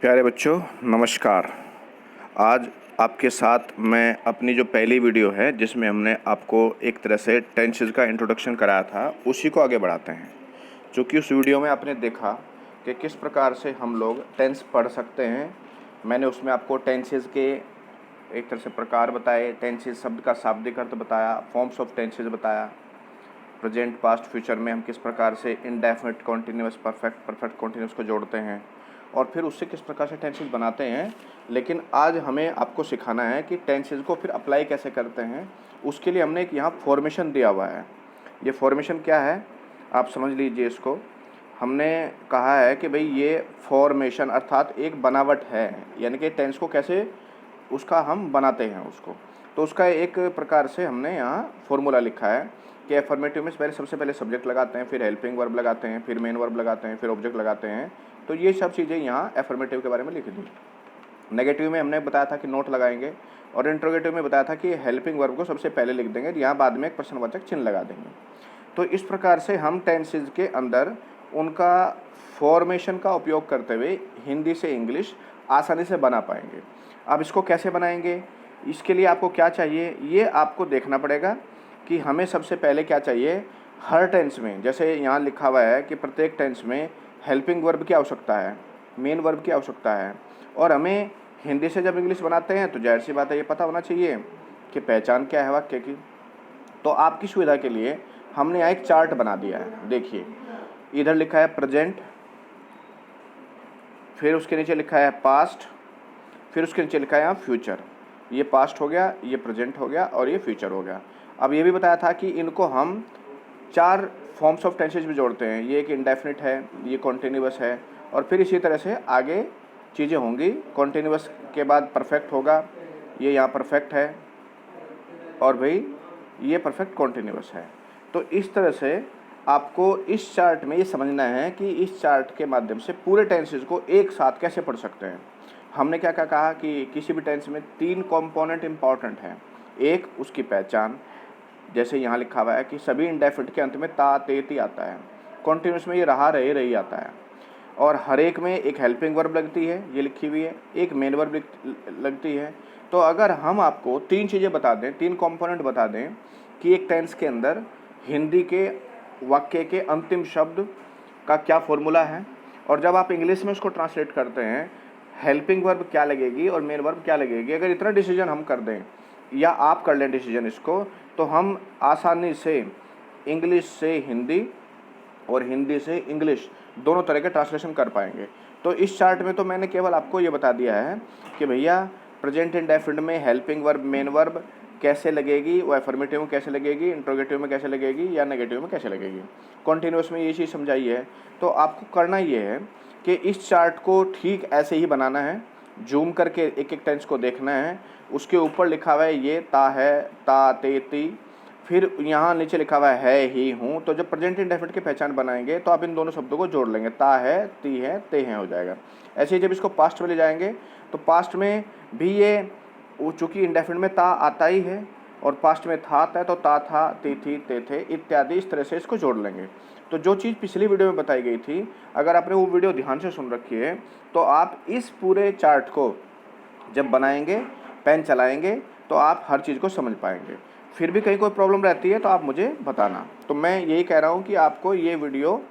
प्यारे बच्चों नमस्कार। आज आपके साथ मैं अपनी जो पहली वीडियो है जिसमें हमने आपको एक तरह से टेंसेस का इंट्रोडक्शन कराया था उसी को आगे बढ़ाते हैं। चूँकि उस वीडियो में आपने देखा कि किस प्रकार से हम लोग टेंस पढ़ सकते हैं। मैंने उसमें आपको टेंसेस के एक तरह से प्रकार बताए, टेंसेस शब्द का शाब्दिक अर्थ बताया, फॉर्म्स ऑफ टेंसेस बताया, प्रेजेंट पास्ट फ्यूचर में हम किस प्रकार से इंडेफिनिट कॉन्टिन्यूअस परफेक्ट कॉन्टिन्यूअस को जोड़ते हैं और फिर उससे किस प्रकार से टेंसेस बनाते हैं। लेकिन आज हमें आपको सिखाना है कि टेंसेस को फिर अप्लाई कैसे करते हैं। उसके लिए हमने एक यहाँ फॉर्मेशन दिया हुआ है। ये फॉर्मेशन क्या है आप समझ लीजिए इसको। हमने कहा है कि भाई ये फॉर्मेशन अर्थात एक बनावट है, यानी कि टेंस को कैसे उसका हम बनाते हैं उसको। तो उसका एक प्रकार से हमने यहाँ फॉर्मूला लिखा है कि एफर्मेटिव में सबसे पहले सब्जेक्ट लगाते हैं, फिर हेल्पिंग वर्ब लगाते हैं, फिर मेन वर्ब लगाते हैं, फिर ऑब्जेक्ट लगाते हैं। तो ये सब चीज़ें यहाँ एफर्मेटिव के बारे में लिख दी। नेगेटिव में हमने बताया था कि नोट लगाएंगे और इंट्रोगेटिव में बताया था कि हेल्पिंग वर्ब को सबसे पहले लिख देंगे, यहाँ बाद में एक प्रश्नवाचक चिन्ह लगा देंगे। तो इस प्रकार से हम टेंसेज के अंदर उनका फॉर्मेशन का उपयोग करते हुए हिंदी से इंग्लिश आसानी से बना पाएंगे। अब इसको कैसे बनाएंगे, इसके लिए आपको क्या चाहिए ये आपको देखना पड़ेगा कि हमें सबसे पहले क्या चाहिए। हर टेंस में जैसे यहाँ लिखा हुआ है कि प्रत्येक टेंस में हेल्पिंग वर्ब की आवश्यकता है, मेन वर्ब की आवश्यकता है, और हमें हिंदी से जब इंग्लिश बनाते हैं तो जाहिर सी बात है ये पता होना चाहिए कि पहचान क्या है वाक्य की। तो आपकी सुविधा के लिए हमने यहाँ एक चार्ट बना दिया है। देखिए इधर लिखा है प्रेजेंट, फिर उसके नीचे लिखा है पास्ट, फिर उसके नीचे लिखा है यहाँ फ्यूचर। ये पास्ट हो गया, ये प्रेजेंट हो गया और ये फ्यूचर हो गया। अब ये भी बताया था कि इनको हम 4 फॉर्म्स ऑफ टेंसेज भी जोड़ते हैं। ये एक इंडेफिनिट है, ये कॉन्टिन्यूअस है, और फिर इसी तरह से आगे चीज़ें होंगी। कॉन्टिन्यूअस के बाद परफेक्ट होगा, ये यहाँ परफेक्ट है, और भाई ये परफेक्ट कॉन्टिन्यूअस है। तो इस तरह से आपको इस चार्ट में ये समझना है कि इस चार्ट के माध्यम से पूरे टेंसेज को एक साथ कैसे पढ़ सकते हैं। हमने क्या क्या कहा कि किसी भी टेंस में 3 कंपोनेंट इंपॉर्टेंट हैं। एक उसकी पहचान, जैसे यहाँ लिखा हुआ है कि सभी इंडेफिनिट के अंत में ता ते ती आता है। कॉन्टिन्यूस में ये रहा रहे रही आता है, और हर एक में एक हेल्पिंग वर्ब लगती है, ये लिखी हुई है, एक मेन वर्ब लगती है। तो अगर हम आपको 3 चीज़ें बता दें, 3 कंपोनेंट बता दें कि एक टेंस के अंदर हिंदी के वाक्य के अंतिम शब्द का क्या फॉर्मूला है, और जब आप इंग्लिश में उसको ट्रांसलेट करते हैं हेल्पिंग वर्ब क्या लगेगी और मेन वर्ब क्या लगेगी, अगर इतना डिसीजन हम कर दें या आप कर लें डिसीजन इसको, तो हम आसानी से इंग्लिश से हिंदी और हिंदी से इंग्लिश दोनों तरह के ट्रांसलेशन कर पाएंगे। तो इस चार्ट में तो मैंने केवल आपको ये बता दिया है कि भैया प्रेजेंट इंडेफिनिट में हेल्पिंग वर्ब मेन वर्ब कैसे लगेगी, वो एफर्मेटिव में कैसे लगेगी, इंट्रोगेटिव में कैसे लगेगी या नेगेटिव में कैसे लगेगी, कॉन्टिन्यूअस में ये चीज़ समझाई है। तो आपको करना ये है कि इस चार्ट को ठीक ऐसे ही बनाना है, जूम करके एक एक टेंस को देखना है। उसके ऊपर लिखा हुआ है ये ता है, ता ते ती, फिर यहाँ नीचे लिखा हुआ है ही हूँ। तो जब प्रेजेंट इंडेफिनिट की पहचान बनाएंगे तो आप इन दोनों शब्दों को जोड़ लेंगे, ता है, ती है, ते हैं हो जाएगा। ऐसे ही जब इसको पास्ट में ले जाएंगे तो पास्ट में भी ये चूँकि इंडेफिनिट में ता आता ही है और पास्ट में था आता है, तो ता था, ती थी, ते थे इत्यादि, इस तरह से इसको जोड़ लेंगे। तो जो चीज़ पिछली वीडियो में बताई गई थी, अगर आपने वो वीडियो ध्यान से सुन रखी है तो आप इस पूरे चार्ट को जब बनाएंगे, पेन चलाएंगे, तो आप हर चीज़ को समझ पाएंगे। फिर भी कहीं कोई प्रॉब्लम रहती है तो आप मुझे बताना। तो मैं यही कह रहा हूँ कि आपको ये वीडियो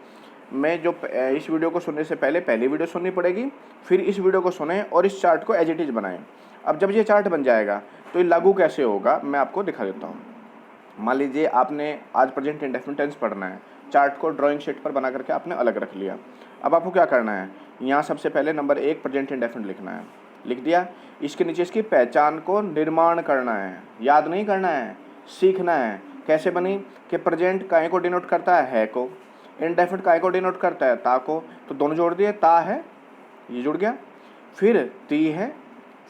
में जो इस वीडियो को सुनने से पहले पहली वीडियो सुननी पड़ेगी, फिर इस वीडियो को सुनें और इस चार्ट को एज इट इज़ बनाएं। अब जब ये चार्ट बन जाएगा तो ये लागू कैसे होगा मैं आपको दिखा देता हूँ। मान लीजिए आपने आज प्रेजेंट इंडेफिनिट टेंस पढ़ना है, चार्ट को ड्राइंग शीट पर बना करके आपने अलग रख लिया। अब आपको क्या करना है, यहाँ सबसे पहले नंबर 1 प्रेजेंट इंडेफिनिट लिखना है, लिख दिया। इसके नीचे इसकी पहचान को निर्माण करना है, याद नहीं करना है, सीखना है। कैसे बनी कि प्रेजेंट काय को डिनोट करता है को, इंडेफिनिट काय को डिनोट करता है ता को, तो दोनों जोड़ दिए, ता है ये जुड़ गया, फिर ती है,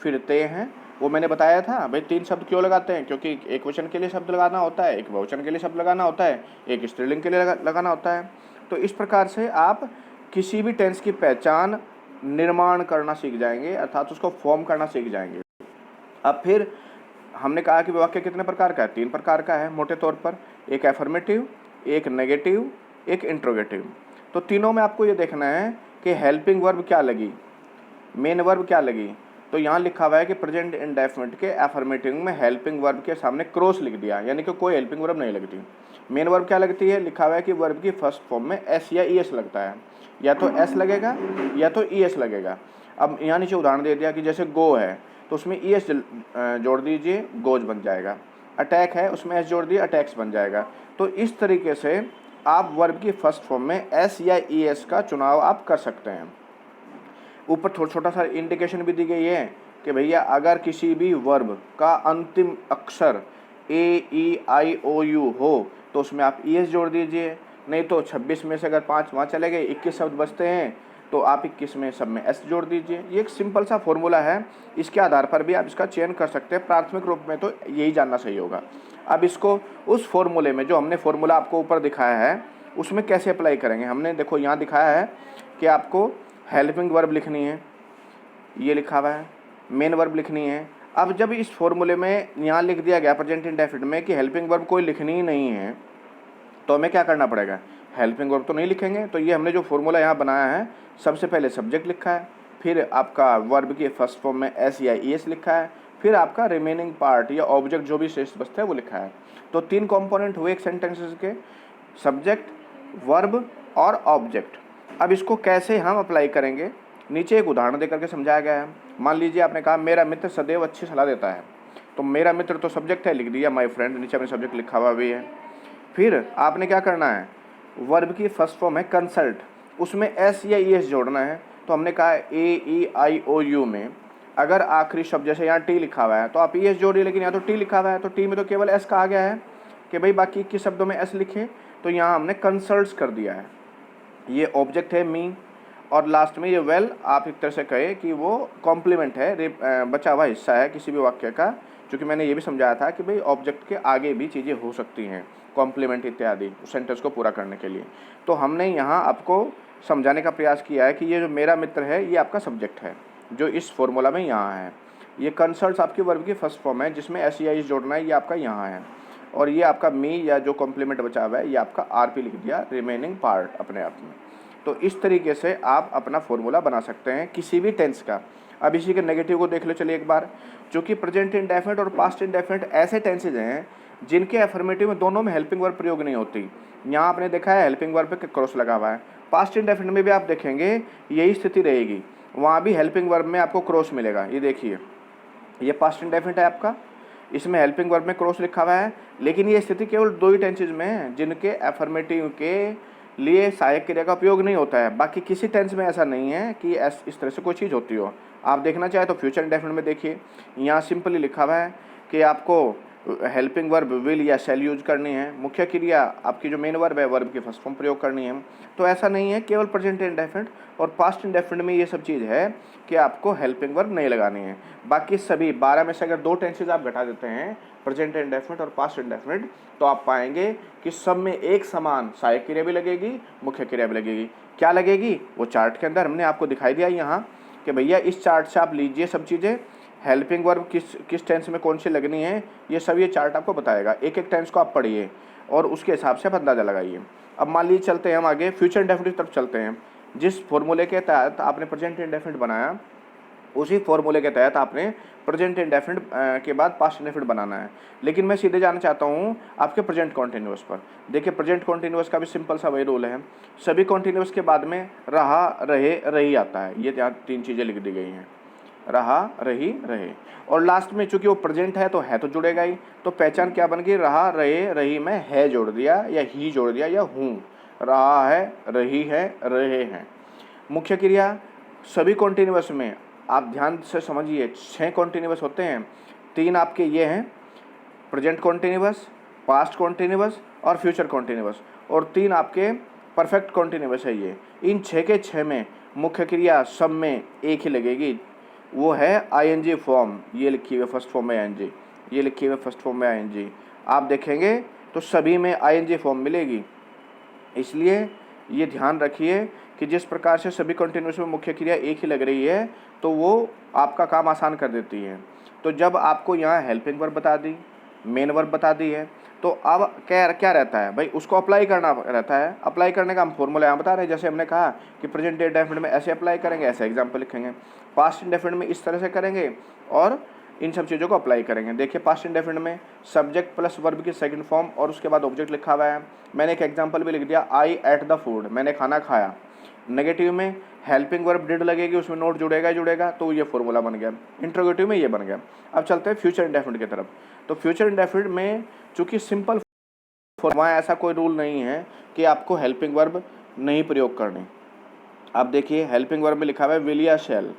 फिर ते हैं। वो मैंने बताया था भाई 3 शब्द क्यों लगाते हैं, क्योंकि एक वचन के लिए शब्द लगाना होता है, एक बहुवचन के लिए शब्द लगाना होता है, एक स्त्रीलिंग के लिए लगाना होता है। तो इस प्रकार से आप किसी भी टेंस की पहचान निर्माण करना सीख जाएंगे, अर्थात उसको फॉर्म करना सीख जाएंगे। अब फिर हमने कहा कि वाक्य कितने प्रकार का है, 3 प्रकार का है मोटे तौर पर, एक एफर्मेटिव, एक नेगेटिव, एक इंट्रोगेटिव। तो तीनों में आपको ये देखना है कि हेल्पिंग वर्ब क्या लगी, मेन वर्ब क्या लगी, तो यहाँ लिखा हुआ है कि प्रेजेंट इंडेफिनिट के एफर्मेटिव में हेल्पिंग वर्ब के सामने क्रॉस लिख दिया, यानी कि कोई हेल्पिंग वर्ब नहीं लगती। मेन वर्ब क्या लगती है, लिखा हुआ है कि वर्ब की फर्स्ट फॉर्म में एस या ई एस लगता है, या तो एस लगेगा या तो ई एस लगेगा। अब यहाँ नीचे उदाहरण दे दिया कि जैसे गो है तो उसमें ई एस जोड़ दीजिए, गोज बन जाएगा। अटैक है, उसमें एस जोड़ दिए, अटैक्स बन जाएगा। तो इस तरीके से आप वर्ब की फर्स्ट फॉर्म में एस या ई एस का चुनाव आप कर सकते हैं। ऊपर थोड़ा छोटा सा इंडिकेशन भी दी गई है कि भैया अगर किसी भी वर्ब का अंतिम अक्षर ए ई आई ओ यू हो तो उसमें आप ई एस जोड़ दीजिए, नहीं तो 26 में से अगर 5 वहाँ चले गए, 21 शब्द बचते हैं तो आप 21 में सब में एस जोड़ दीजिए। ये एक सिंपल सा फॉर्मूला है, इसके आधार पर भी आप इसका चयन कर सकते हैं। प्राथमिक रूप में तो यही जानना सही होगा। अब इसको उस फॉर्मूले में, जो हमने फॉर्मूला आपको ऊपर दिखाया है, उसमें कैसे अप्लाई करेंगे। हमने देखो यहाँ दिखाया है कि आपको हेल्पिंग वर्ब लिखनी है, ये लिखा हुआ है, मेन वर्ब लिखनी है। अब जब इस फॉर्मूले में यहाँ लिख दिया गया प्रेजेंट इंडेफिनिट में कि हेल्पिंग वर्ब कोई लिखनी ही नहीं है, तो हमें क्या करना पड़ेगा, हेल्पिंग वर्ब तो नहीं लिखेंगे। तो ये हमने जो फॉर्मूला यहाँ बनाया है, सबसे पहले सब्जेक्ट लिखा है, फिर आपका वर्ब की फर्स्ट फॉर्म में एस या ई एस लिखा है, फिर आपका रिमेनिंग पार्ट या ऑब्जेक्ट जो भी शेष बचता है वो लिखा है। तो 3 कंपोनेंट हुए एक सेंटेंसेस के, सब्जेक्ट, वर्ब और ऑब्जेक्ट। अब इसको कैसे हम अप्लाई करेंगे, नीचे एक उदाहरण देकर के समझाया गया है। मान लीजिए आपने कहा मेरा मित्र सदैव अच्छी सलाह देता है, तो मेरा मित्र तो सब्जेक्ट है, लिख दिया माय फ्रेंड, नीचे अपने सब्जेक्ट लिखा हुआ भी है। फिर आपने क्या करना है, वर्ब की फर्स्ट फॉर्म है कंसल्ट, उसमें एस या ई एस जोड़ना है। तो हमने कहा ए ई आई ओ यू में अगर आखिरी शब्द, जैसे यहाँ टी लिखा हुआ है तो आप ई एस जोड़िए, लेकिन यहाँ तो टी लिखा हुआ है तो टी में तो केवल एस कहा गया है कि भाई बाकी 21 शब्दों में एस लिखे, तो यहाँ हमने कंसल्ट्स कर दिया है। ये ऑब्जेक्ट है मी, और लास्ट में ये वेल आप एक तरह से कहे कि वो कॉम्प्लीमेंट है, बचा हुआ हिस्सा है किसी भी वाक्य का। क्योंकि मैंने ये भी समझाया था कि भाई ऑब्जेक्ट के आगे भी चीज़ें हो सकती हैं, कॉम्प्लीमेंट इत्यादि, सेंटेंस को पूरा करने के लिए। तो हमने यहाँ आपको समझाने का प्रयास किया है कि ये जो मेरा मित्र है ये आपका सब्जेक्ट है, जो इस फॉर्मूला में यहाँ है। ये कंसल्ट्स आपकी वर्ब की फर्स्ट फॉर्म है जिसमें एस या इस जोड़ना है, ये आपका यहाँ है। और ये आपका मी या जो कॉम्प्लीमेंट बचा हुआ है ये आपका आर पी लिख दिया, रिमेनिंग पार्ट अपने आप में। तो इस तरीके से आप अपना फॉर्मूला बना सकते हैं किसी भी टेंस का। अब इसी के नेगेटिव को देख लो चलिए एक बार। चूँकि प्रेजेंट इंडेफिनिट और पास्ट इंडेफिनिट ऐसे टेंसेज हैं जिनके अफर्मेटिव में दोनों में हेल्पिंग वर्ब प्रयोग नहीं होती। यहाँ आपने देखा है हेल्पिंग वर्ब पे क्रॉस लगा हुआ है। पास्ट इंडेफिनिट में भी आप देखेंगे यही स्थिति रहेगी, वहाँ भी हेल्पिंग वर्ब में आपको क्रॉस मिलेगा। ये देखिए, ये पास्ट इंडेफिनिट है आपका, इसमें हेल्पिंग वर्ब में क्रॉस लिखा हुआ है, लेकिन ये स्थिति केवल 2 ही टेंसेज में है जिनके अफर्मेटिव के लिए सहायक क्रिया का उपयोग नहीं होता है। बाकी किसी टेंस में ऐसा नहीं है कि इस तरह से कोई चीज़ होती हो। आप देखना चाहे तो फ्यूचर इंडेफिनिट में देखिए, यहाँ सिंपली लिखा हुआ है कि आपको हेल्पिंग वर्ब विल या शैल यूज करनी है, मुख्य क्रिया आपकी जो मेन वर्ब है वर्ब की फर्स्ट फॉर्म प्रयोग करनी है। तो ऐसा नहीं है केवल प्रेजेंट इंडेफिनिट और पास्ट इंडेफिनिट में ये सब चीज़ है कि आपको हेल्पिंग वर्ब नहीं लगानी है। बाकी सभी 12 में से अगर 2 टेंसेज आप घटा देते हैं, प्रेजेंट इंडेफिनिट और पास्ट इंडेफिनिट, तो आप पाएंगे कि सब में एक समान सहायक क्रिया भी लगेगी, मुख्य क्रिया भी लगेगी। क्या लगेगी वो चार्ट के अंदर हमने आपको दिखाई दिया यहाँ कि भैया इस चार्ट से आप लीजिए सब चीज़ें, हेल्पिंग वर्ब किस टेंस में कौन सी लगनी है, ये सब ये चार्ट आपको बताएगा। एक एक टेंस को आप पढ़िए और उसके हिसाब से आप अंदाज़ा लगाइए। अब मान लीजिए चलते हैं हम आगे फ्यूचर इंडेफिनिट की तरफ चलते हैं। जिस फॉर्मूले के तहत आपने प्रेजेंट इंडेफिनिट बनाया, उसी फॉर्मूले के तहत आपने प्रेजेंट इंडेफिनिट के बाद पास्ट इंडेफिनिट बनाना है। लेकिन मैं सीधे जाना चाहता हूँ आपके प्रेजेंट कॉन्टिन्यूअस पर। देखिए प्रेजेंट कॉन्टिन्यूअस का भी सिंपल सा वही रूल है, सभी कॉन्टिन्यूअस के बाद में रहा, रहे, रही आता है। ये यहाँ 3 चीज़ें लिख दी गई हैं, रहा, रही, रहे। और लास्ट में चूंकि वो प्रेजेंट है तो जुड़ेगा ही, तो पहचान क्या बन गई, रहा, रहे, रही में है जोड़ दिया या ही जोड़ दिया या हूँ। रहा है, रही है, रहे हैं। मुख्य क्रिया सभी कॉन्टिन्यूअस में आप ध्यान से समझिए 6 कॉन्टिन्यूअस होते हैं। 3 आपके ये हैं, प्रेजेंट कॉन्टिन्यूअस, पास्ट कॉन्टिन्यूअस और फ्यूचर कॉन्टिन्यूअस, और 3 आपके परफेक्ट कॉन्टिन्यूअस है। ये इन 6 के 6 में मुख्य क्रिया सब में एक ही लगेगी, वो है आईएनजी फॉर्म। ये लिखी हुई फर्स्ट फॉर्म में आईएनजी, ये लिखी हुई फर्स्ट फॉर्म में आईएनजी। आप देखेंगे तो सभी में आईएनजी फॉर्म मिलेगी। इसलिए ये ध्यान रखिए कि जिस प्रकार से सभी कंटिन्यूस में मुख्य क्रिया एक ही लग रही है तो वो आपका काम आसान कर देती है। तो जब आपको यहाँ हेल्पिंग वर्ब बता दी, मेन वर्ब बता दी है, तो अब क्या क्या रहता है भाई, उसको अप्लाई करना रहता है। अप्लाई करने का हम फॉर्मूला यहाँ बता रहे हैं, जैसे हमने कहा कि प्रेजेंट इंडेफिनिट में ऐसे अप्लाई करेंगे, ऐसे एग्जाम्पल लिखेंगे, पास्ट इंडेफिनिट में इस तरह से करेंगे और इन सब चीज़ों को अप्लाई करेंगे। देखिए पास्ट इंडेफिनिट में सब्जेक्ट प्लस वर्ब की सेकंड फॉर्म और उसके बाद ऑब्जेक्ट लिखा हुआ है। मैंने एक एग्जांपल भी लिख दिया, आई एट द फूड, मैंने खाना खाया। नेगेटिव में हेल्पिंग वर्ब डिड लगेगी, उसमें नोट जुड़ेगा जुड़ेगा, तो ये फॉर्मूला बन गया। इंट्रोगेटिव में ये बन गया। अब चलते हैं फ्यूचर इंडेफिनिट की तरफ। तो फ्यूचर इंडेफिनिट में चूंकि सिंपल फॉर्म, ऐसा कोई रूल नहीं है कि आपको हेल्पिंग वर्ब नहीं प्रयोग करनी। आप देखिए हेल्पिंग वर्ब में लिखा हुआ है विल या शैल,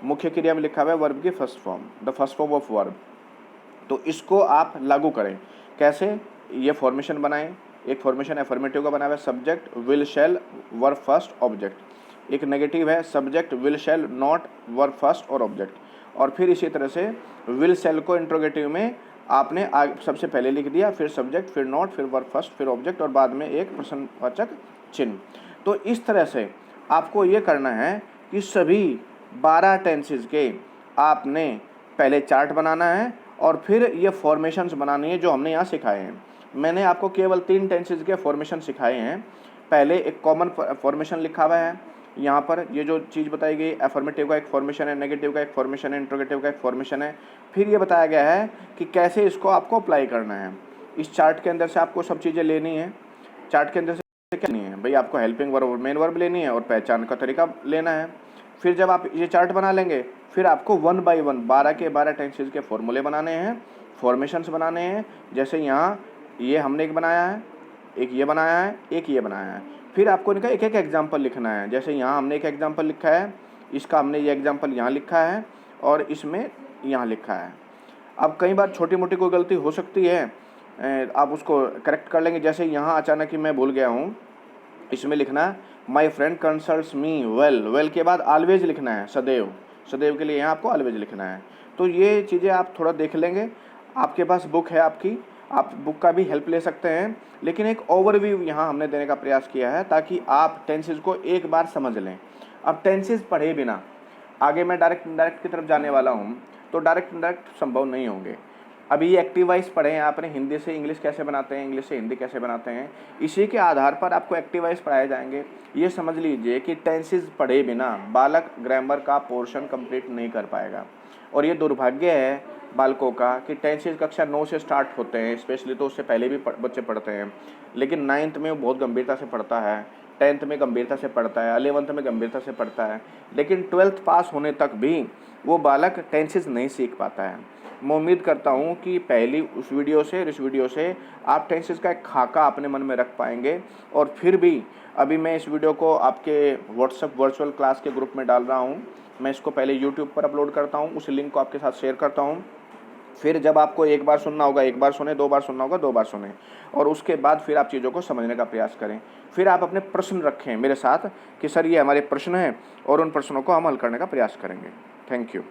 मुख्य क्रिया में लिखा हुआ है वर्ब की first form, the first form of verb. तो इसको आप लागू करें कैसे, ये फॉर्मेशन बनाएं। एक फॉर्मेशन एफर्मेटिव का बना हुआ है, subject will shell verb first object. एक नेगेटिव है, subject will shall not verb first और ऑब्जेक्ट। और फिर इसी तरह से विल शैल को इंट्रोगेटिव में आपने सबसे पहले लिख दिया, फिर सब्जेक्ट, फिर नॉट, फिर वर्ब फर्स्ट, फिर ऑब्जेक्ट और बाद में एक प्रश्नवाचक चिन्ह। तो इस तरह से आपको ये करना है कि सभी 12 टेंसेज के आपने पहले चार्ट बनाना है और फिर ये फॉर्मेशंस बनानी है जो हमने यहाँ सिखाए हैं। मैंने आपको केवल 3 टेंसेज के फॉर्मेशन सिखाए हैं। पहले एक कॉमन फॉर्मेशन लिखा हुआ है यहाँ पर, ये जो चीज़ बताई गई, एफर्मेटिव का एक फॉर्मेशन है, नेगेटिव का एक फॉर्मेशन है, इंट्रोगेटिव का एक फॉर्मेशन है। फिर ये बताया गया है कि कैसे इसको आपको अप्लाई करना है। इस चार्ट के अंदर से आपको सब चीज़ें लेनी है। चार्ट के अंदर से क्या नहीं है भाई, आपको हेल्पिंग वर्ब और मेन वर्ब लेनी है और पहचान का तरीका लेना है। फिर जब आप ये चार्ट बना लेंगे, फिर आपको 1 बाय 1 12 के 12 टेंसेज के फॉर्मूले बनाने हैं, फॉर्मेशंस बनाने हैं। जैसे यहाँ ये हमने एक बनाया है, एक ये बनाया है, एक ये बनाया है। फिर आपको इनका एक एक एग्जाम्पल लिखना है। जैसे यहाँ हमने एक एग्जाम्पल लिखा है, इसका हमने ये एग्जाम्पल यहाँ लिखा है और इसमें यहाँ लिखा है। अब कई बार छोटी मोटी कोई गलती हो सकती है, आप उसको करेक्ट कर लेंगे। जैसे यहाँ अचानक ही मैं भूल गया हूँ, इसमें लिखना है my friend consults me well, well के बाद ऑलवेज लिखना है, सदैव, सदैव के लिए यहाँ आपको ऑलवेज लिखना है। तो ये चीज़ें आप थोड़ा देख लेंगे। आपके पास बुक है आपकी, आप बुक का भी हेल्प ले सकते हैं, लेकिन एक ओवरव्यू यहाँ हमने देने का प्रयास किया है ताकि आप टेंसेज को एक बार समझ लें। अब टेंसेज पढ़े बिना आगे मैं डायरेक्ट इनडायरेक्ट की तरफ जाने वाला हूँ, तो डायरेक्ट इनडायरेक्ट संभव नहीं होंगे। अभी ये एक्टिव वाइज पढ़े हैं आपने, हिंदी से इंग्लिश कैसे बनाते हैं, इंग्लिश से हिंदी कैसे बनाते हैं, इसी के आधार पर आपको एक्टिव वाइज पढ़ाए जाएंगे। ये समझ लीजिए कि टेंसेज पढ़े बिना बालक ग्रामर का पोर्शन कंप्लीट नहीं कर पाएगा। और ये दुर्भाग्य है बालकों का कि टेंसेज कक्षा 9 से स्टार्ट होते हैं, स्पेशली तो उससे पहले भी बच्चे पढ़ते हैं, लेकिन 9th में वो बहुत गंभीरता से पढ़ता है, 10th में गंभीरता से पढ़ता है, 11th में गंभीरता से पढ़ता है, लेकिन 12th पास होने तक भी वो बालक टेंसेज नहीं सीख पाता है। मैं उम्मीद करता हूँ कि पहली उस वीडियो से और इस वीडियो से आप टेंसेज का एक खाका अपने मन में रख पाएंगे। और फिर भी अभी मैं इस वीडियो को आपके व्हाट्सएप वर्चुअल क्लास के ग्रुप में डाल रहा हूँ। मैं इसको पहले यूट्यूब पर अपलोड करता हूँ, उस लिंक को आपके साथ शेयर करता हूँ। फिर जब आपको एक बार सुनना होगा एक बार सुने, 2 बार सुनना होगा 2 बार सुने, और उसके बाद फिर आप चीज़ों को समझने का प्रयास करें। फिर आप अपने प्रश्न रखें मेरे साथ कि सर ये हमारे प्रश्न हैं, और उन प्रश्नों को हम हल करने का प्रयास करेंगे। Thank you.